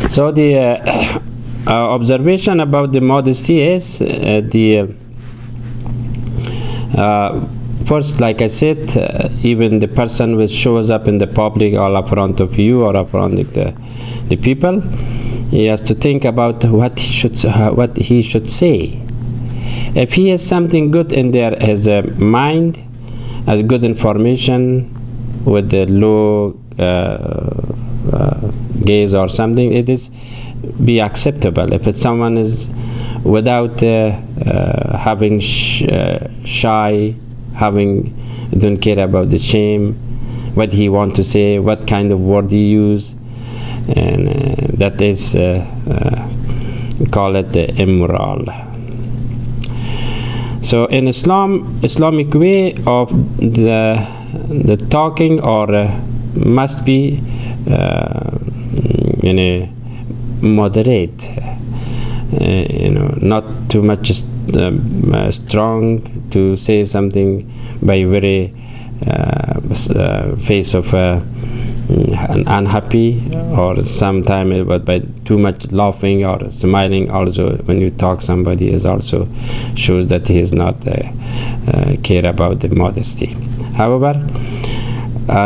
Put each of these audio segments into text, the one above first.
So the observation about the modesty is first, like I said, even the person which shows up in the public or in front of you or in front of the people, he has to think about what he should say. If he has something good in there as a mind, as good information with the low gaze or something, it is be acceptable. If it's someone is without having shy, don't care about the shame, what he want to say, what kind of word he use, and that is call it immoral. So in Islamic way of the talking or must be moderate, not too much strong to say something by very face of unhappy, or sometimes by too much laughing or smiling. Also, when you talk, somebody is also shows that he is not care about the modesty. However,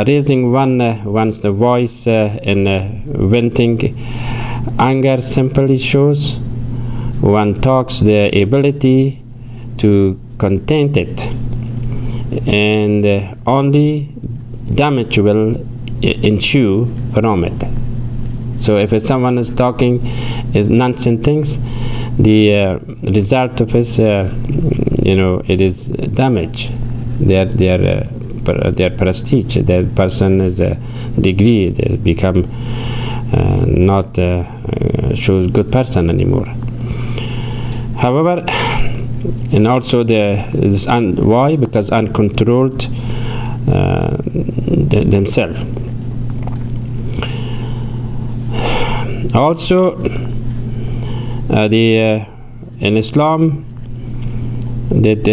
raising one's the voice and venting anger simply shows one talks the ability to contain it, and only damage will ensue from it. So if someone is talking is nonsense things, the result of it, it is damage. Their prestige, their person is a degree, they become not shows good person anymore. However, and also why? Because uncontrolled themselves. Also, in Islam, that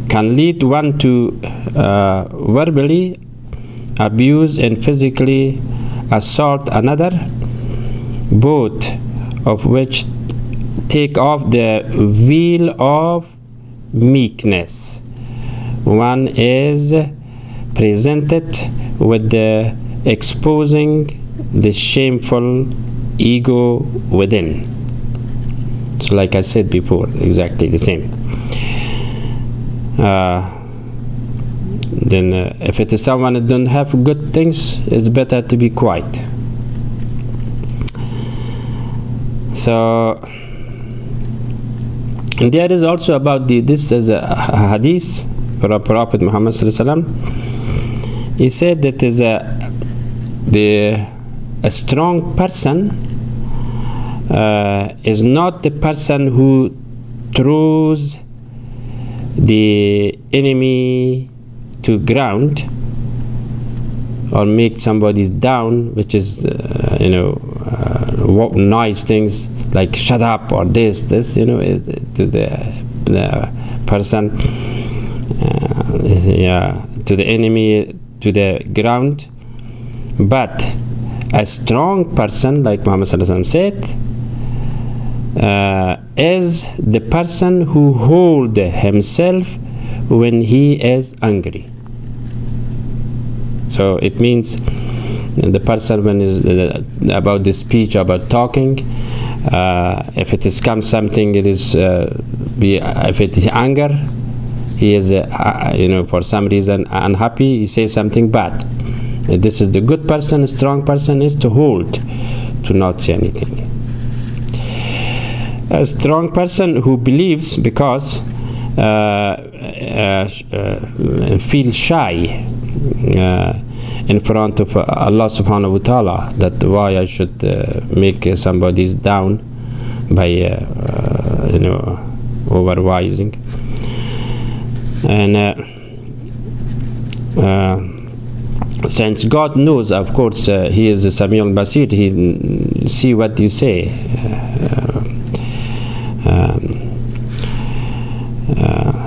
can lead one to verbally abuse and physically assault another, both of which take off the veil of meekness. One is presented with the exposing the shameful ego within. So like I said before, exactly the same. Then if it is someone who don't have good things, it's better to be quiet. So, and there is also about this is a hadith from Prophet Muhammad sallallahu alaihi wasallam. He said that is a strong person is not the person who throws the enemy to ground or make somebody down, which is nice things like shut up or this is to the person to the enemy to the ground. But a strong person, like Muhammad sallallahu alaihi wasallam said, is the person who holds himself when he is angry. So it means the person when is about the speech, about talking, if it is comes something, it is if it is anger, he is for some reason unhappy, he says something bad. This is the good person. A strong person is to hold, to not say anything. A strong person who believes because feel shy in front of Allah subhanahu wa ta'ala, that why I should make somebody down by overwising. And since God knows, of course, He is the Samiul Basir, He see what you say.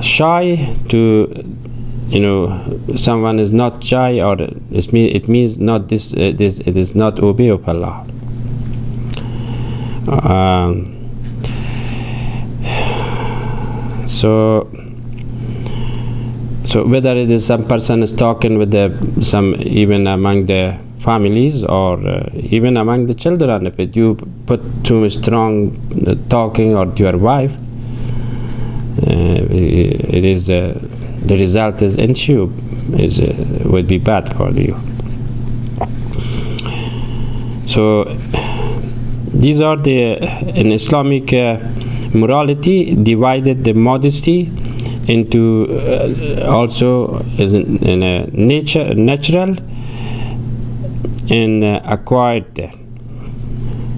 Shy to someone is not shy, or it means not this. It is not obey of Allah. So whether it is some person is talking with some, even among the families, or even among the children, if you put too strong talking or to your wife, it is the result is issue would be bad for you. So these are in Islamic morality divided the modesty into also in a natural and acquired.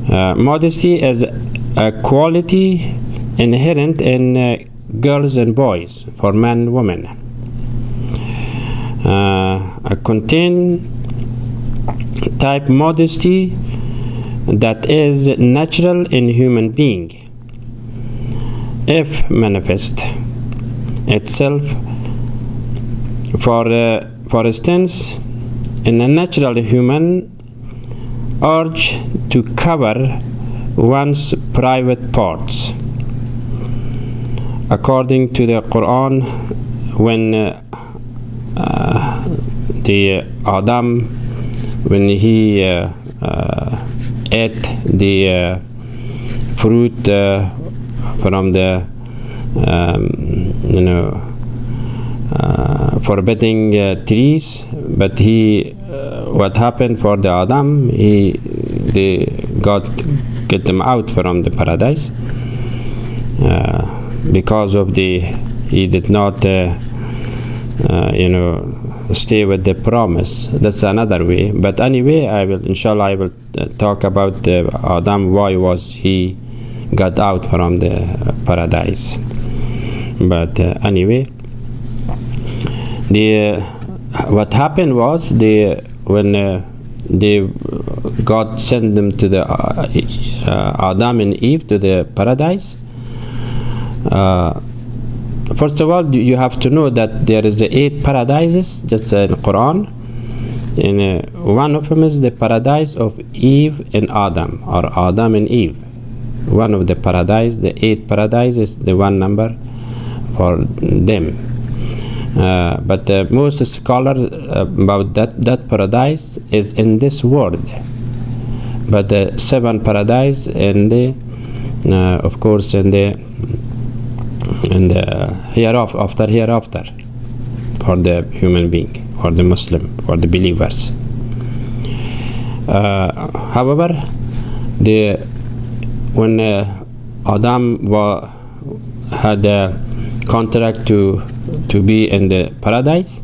Modesty is a quality inherent in girls and boys, for men and women. A contain type modesty that is natural in human being, if manifest itself, for instance, in a natural human urge to cover one's private parts. According to the Quran, when the Adam, when he ate the fruit from the forbidding trees, but what happened for the Adam? God get him out from the paradise because of he did not stay with the promise. That's another way. But anyway, inshallah I will talk about Adam, why was he got out from the paradise. But anyway, what happened was when God sent them to the Adam and Eve to the paradise. First of all, you have to know that there is 8 paradises just in the Quran, and one of them is the paradise of Eve and Adam, or Adam and Eve. One of the paradise, the 8 paradise is the one number for them. But most scholars about that paradise is in this world. But the 7 paradise in the, of course, in the hereafter, for the human being, for the Muslim, for the believers. However, when Adam had a contract to be in the paradise,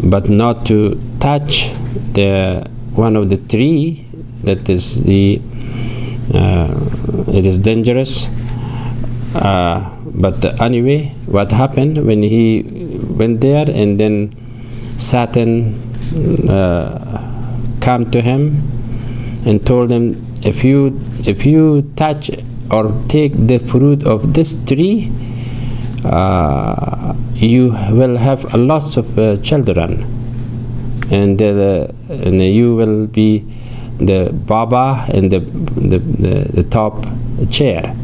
but not to touch one of the tree that is it is dangerous. But anyway, what happened when he went there, and then Satan came to him and told him, if you touch or take the fruit of this tree, you will have lots of children, and you will be the Baba in the top chair,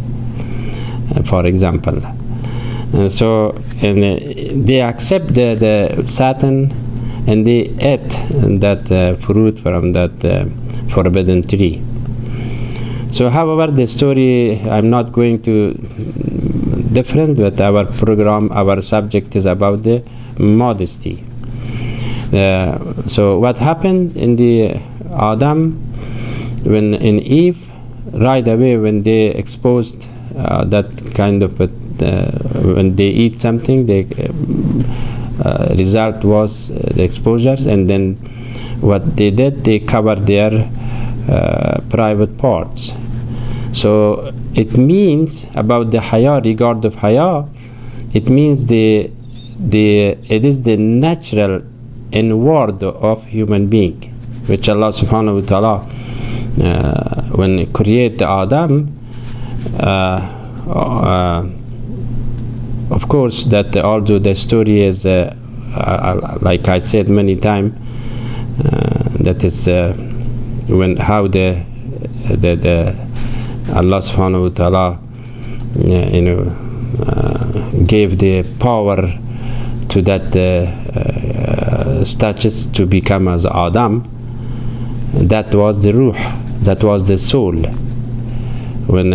for example. So they accept the Satan, and they ate that fruit from that forbidden tree. So however, the story, I'm not going to different, but our program, our subject is about the modesty. So what happened in the Adam, when in Eve, right away when they exposed that kind of when they eat something, the result was the exposures, and then what they did, they covered their private parts. So it means about the haya, regard of haya, it means it is the natural inward of human being, which Allah subhanahu wa ta'ala when he created Adam, of course that although the story is like I said many times, that is when how the Allah subhanahu wa ta'ala gave the power to that statues to become as Adam. That was the ruh, that was the soul. When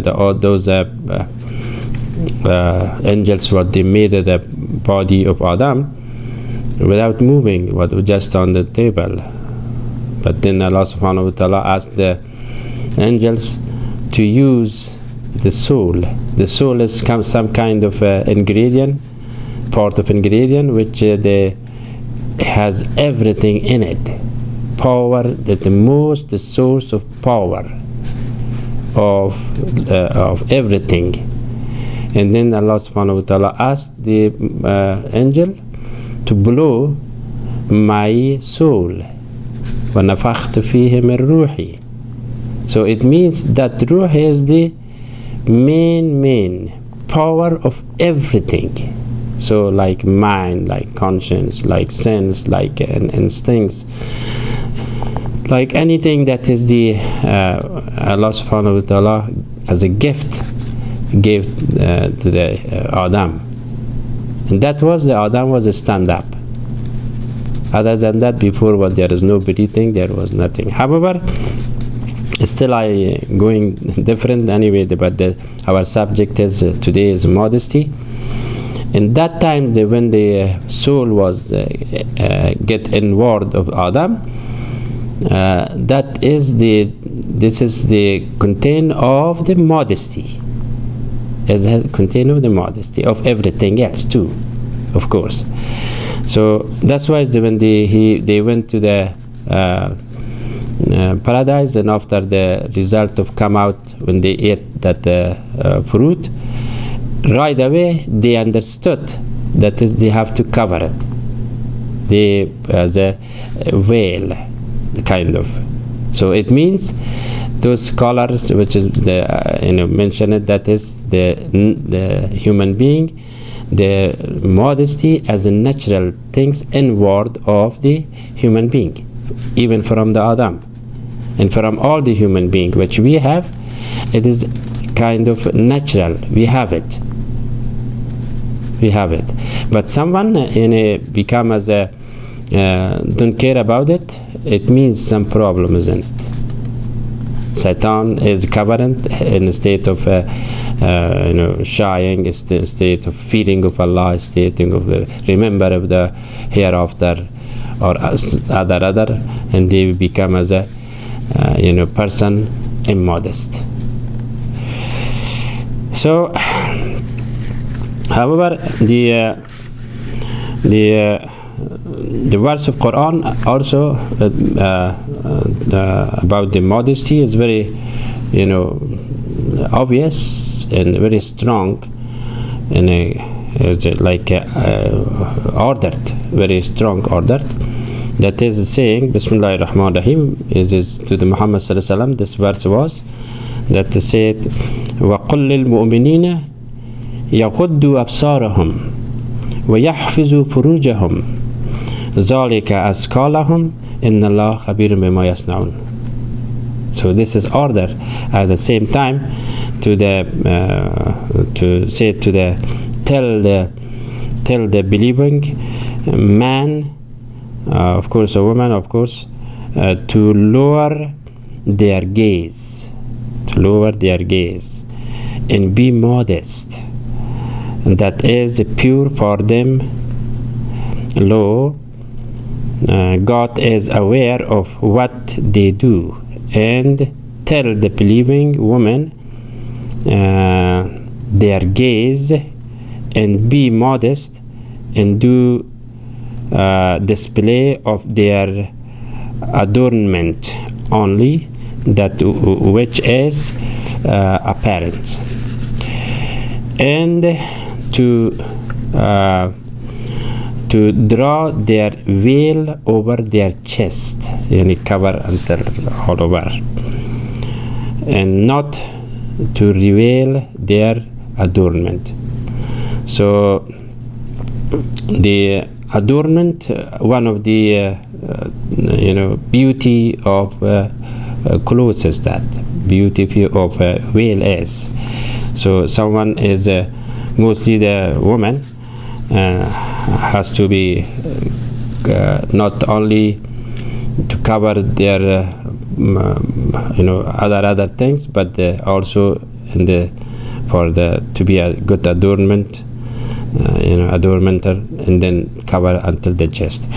all those angels, what they made the body of Adam without moving, what was just on the table. But then Allah subhanahu wa ta'ala asked the angels to use the soul. The soul is some kind of ingredient, part of ingredient, which they has everything in it. Power, that the source of power of everything. And then Allah subhanahu wa ta'ala asked the angel to blow my soul. وَنَفَخْتُ فِيهِ مِنْ رُوحِي. So it means that ruh is the main power of everything. So like mind, like conscience, like sense, like instincts, like anything that is the Allah subhanahu wa ta'ala as a gift gave to the Adam. And that was the Adam was a stand-up. Other than that, before what there is no breathing, there was nothing. However, still I going different anyway, but our subject is today is modesty. In that time, when the soul was get inward of Adam, this is the contain of the modesty. It has contain of the modesty of everything else too, of course. So that's why when they went to the paradise, and after the result of come out when they ate that fruit, right away they understood that they have to cover it. They as a veil, kind of. So it means those scholars, which is the mention it, that is the human being, the modesty as a natural things inward of the human being, even from the Adam and from all the human being which we have. It is kind of natural. We have it. But someone become as a don't care about it. It means some problem is in it. Satan is covered in a state of shying, a state of fearing of Allah, a state of remember of the hereafter or other, and they become as a person immodest. So, however, the verse of Quran also about the modesty is very obvious and very strong, and ordered, very strong ordered. That is saying Bismillahir Rahmanir Rahim is to the Muhammad sallallahu alaihi wasallam. This verse was that said وَقُلْ لِلْمُؤْمِنِينَ يَغُضُّوا أَبْصَارَهُمْ وَيَحْفِظُوا فُرُوجَهُمْ ذَلِكَ أَزْكَى لَهُمْ إِنَّ اللَّهَ خَبِيرٌ بِمَا يَصْنَعُونَ. So this is order at the same time to the to say to the tell the believing man, of course a woman, of course, to lower their gaze, and be modest, and that is pure for them. Lo, God is aware of what they do, and tell the believing woman their gaze and be modest, and do display of their adornment only, that which is apparent, and to draw their veil over their chest, and cover until all over, and not to reveal their adornment. So the adornment, one of the beauty of clothes is that beauty of veil is. So someone is mostly the woman has to be not only to cover their other things, but also in the to be a good adornment, adornmental, and then cover until the chest.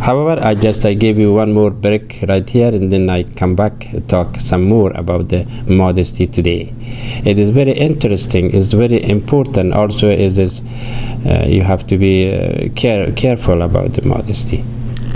However, I gave you one more break right here, and then I come back talk some more about the modesty today. It is very interesting. It's very important. Also, you have to be careful about the modesty.